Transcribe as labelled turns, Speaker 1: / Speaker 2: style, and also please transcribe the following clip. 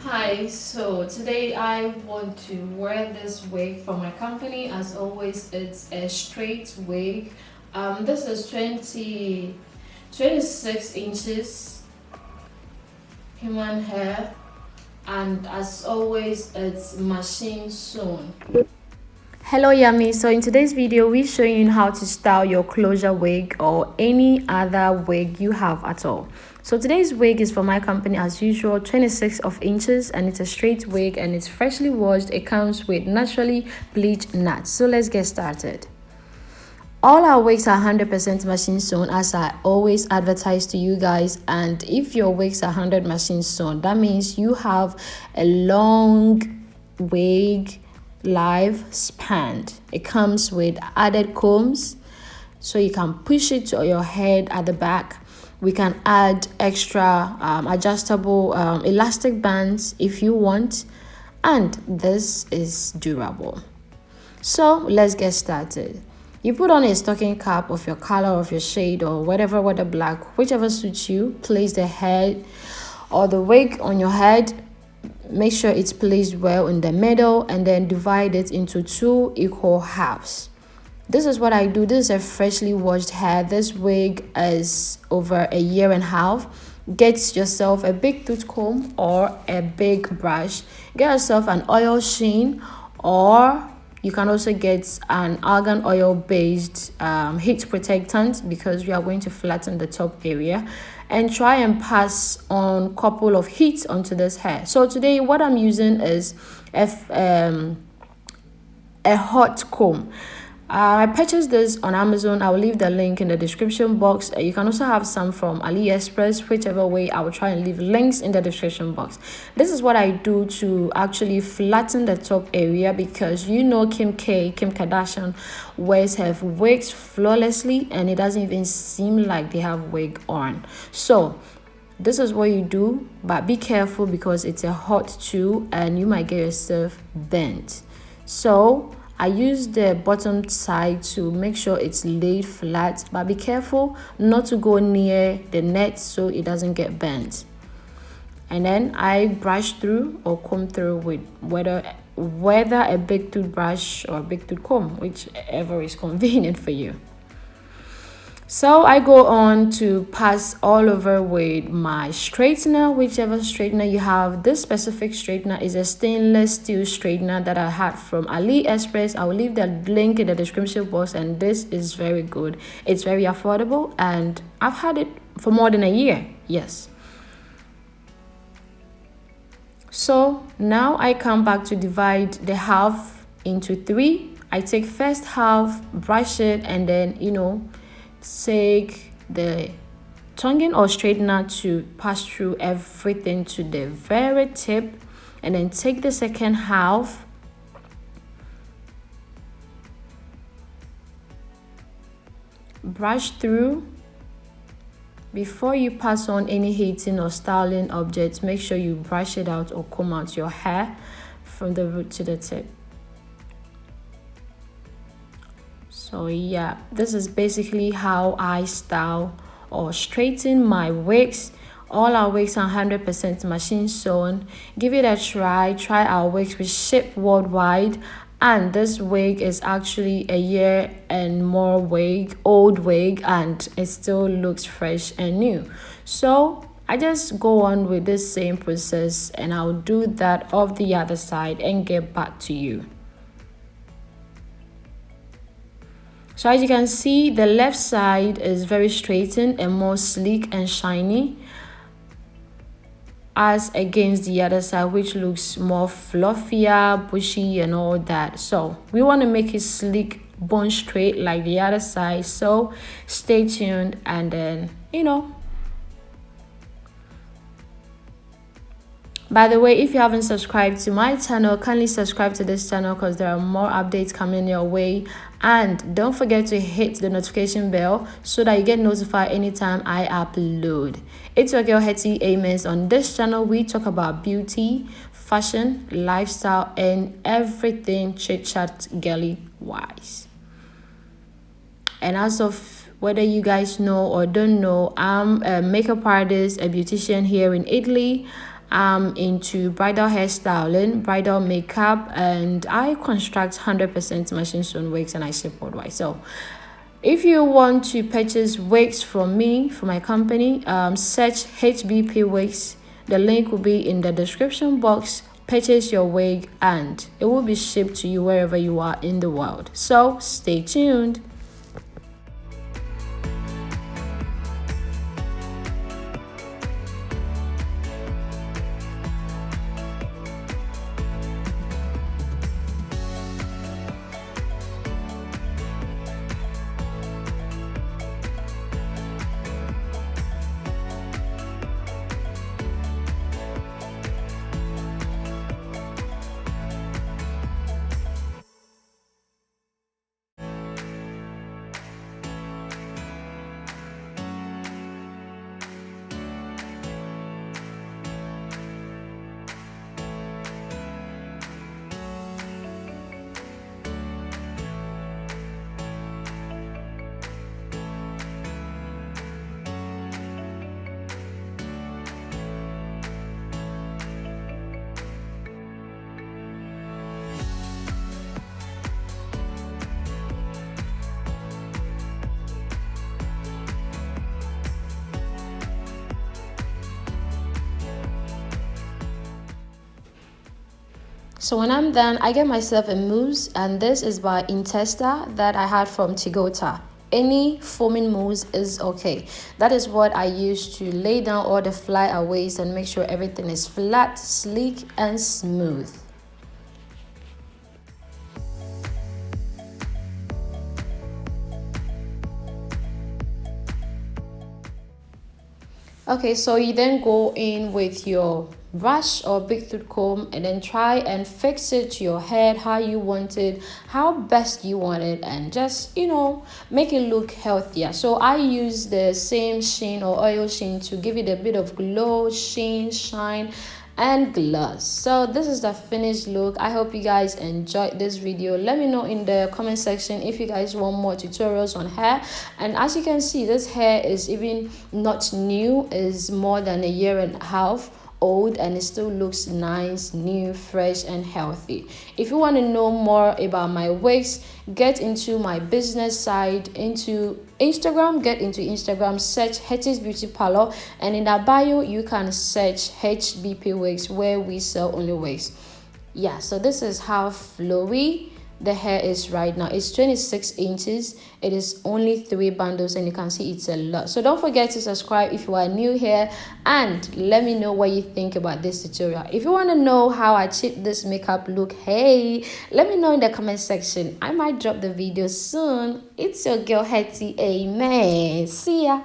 Speaker 1: Hi, so today I want to wear this wig from my company. As always, it's a straight wig. This is 26 inches human hair, and as always, it's machine sewn. Hello Yummy, so in today's video we're showing you how to style your closure wig or any other wig you have at all. So today's wig is from my company as usual, 26 of inches, and it's a straight wig and it's freshly washed. It comes with naturally bleached nuts. So let's get started. All our wigs are 100% machine sewn, as I always advertise to you guys. And if your wigs are 100 machine sewn, that means you have a long wig life span. It comes with added combs, so you can push it to your head at the back. We can add extra adjustable elastic bands if you want, and this is durable. So let's get started. You put on a stocking cap of your color, of your shade, or whatever black, whichever suits you. Place the head or the wig on your head. Make sure it's placed well in the middle, and then divide it into 2 equal halves. This is what I do. This is a freshly washed hair. This wig is over a year and a half. Get yourself a big tooth comb or a big brush. Get yourself an oil sheen, or you can also get an argan oil based heat protectant, because we are going to flatten the top area, and try and pass on a couple of heats onto this hair. So today what I'm using is a hot comb. I purchased this on Amazon. I will leave the link in the description box. You can also have some from AliExpress. Whichever way, I will try and leave links in the description box. This is what I do to actually flatten the top area, because you know Kim Kardashian wears her wigs flawlessly and it doesn't even seem like they have wig on. So this is what you do, but be careful because it's a hot tool and you might get yourself bent. So I use the bottom side to make sure it's laid flat, but be careful not to go near the net so it doesn't get bent. And then I brush through or comb through with whether a big toothbrush or a big tooth comb, whichever is convenient for you. So I go on to pass all over with my straightener, whichever straightener you have. This specific straightener is a stainless steel straightener that I had from AliExpress. I will leave the link in the description box, and this is very good. It's very affordable and I've had it for more than a year. Yes. So now I come back to divide the half into 3. I take first half, brush it, and then take the tonguing or straightener to pass through everything to the very tip, and then take the second half, brush through. Before you pass on any heating or styling objects, make sure you brush it out or comb out your hair from the root to the tip. So yeah, this is basically how I style or straighten my wigs. All our wigs are 100% machine sewn. Give it a try. Try our wigs. We ship worldwide, and this wig is actually a year and more old wig, and it still looks fresh and new. So I just go on with this same process, and I'll do that of the other side and get back to you. So as you can see, the left side is very straightened and more sleek and shiny, as against the other side, which looks more fluffier, bushy and all that. So we want to make it sleek, bone straight like the other side. So stay tuned, and then by the way, if you haven't subscribed to my channel, kindly subscribe to this channel, because there are more updates coming your way. And don't forget to hit the notification bell so that you get notified anytime I upload. It's your girl Hetty Amens. On this channel, we talk about beauty, fashion, lifestyle, and everything chit-chat girly wise. And as of whether you guys know or don't know, I'm a makeup artist, a beautician here in Italy. I'm into bridal hairstyling, bridal makeup, and I construct 100% machine sewn wigs and I ship worldwide. So if you want to purchase wigs from me, from my company, search HBP-Wigs. The link will be in the description box. Purchase your wig and it will be shipped to you wherever you are in the world. So stay tuned. So when I'm done, I get myself a mousse, and this is by Intesta that I had from Tigota. Any foaming mousse is okay. That is what I use to lay down all the flyaways and make sure everything is flat, sleek, and smooth. Okay, so you then go in with your brush or big tooth comb and then try and fix it to your head how you want it, how best you want it, and just, you know, make it look healthier. So I use the same sheen or oil sheen to give it a bit of glow, sheen, shine, and gloss. So this is the finished look. I hope you guys enjoyed this video. Let me know in the comment section if you guys want more tutorials on hair. And as you can see, this hair is even not new, is more than a year and a half old, and it still looks nice, new, fresh, and healthy. If you want to know more about my wigs, get into my business side, into Instagram, search Hetty's Beauty Parlor, and in that bio you can search HBP Wigs, where we sell only wigs. Yeah, so this is how flowy the hair is right now. It's 26 inches. It is only 3 bundles, and you can see it's a lot. So don't forget to subscribe if you are new here, and let me know what you think about this tutorial. If you want to know how I achieved this makeup look, hey, let me know in the comment section. I might drop the video soon. It's your girl Hetty. Amen. See ya.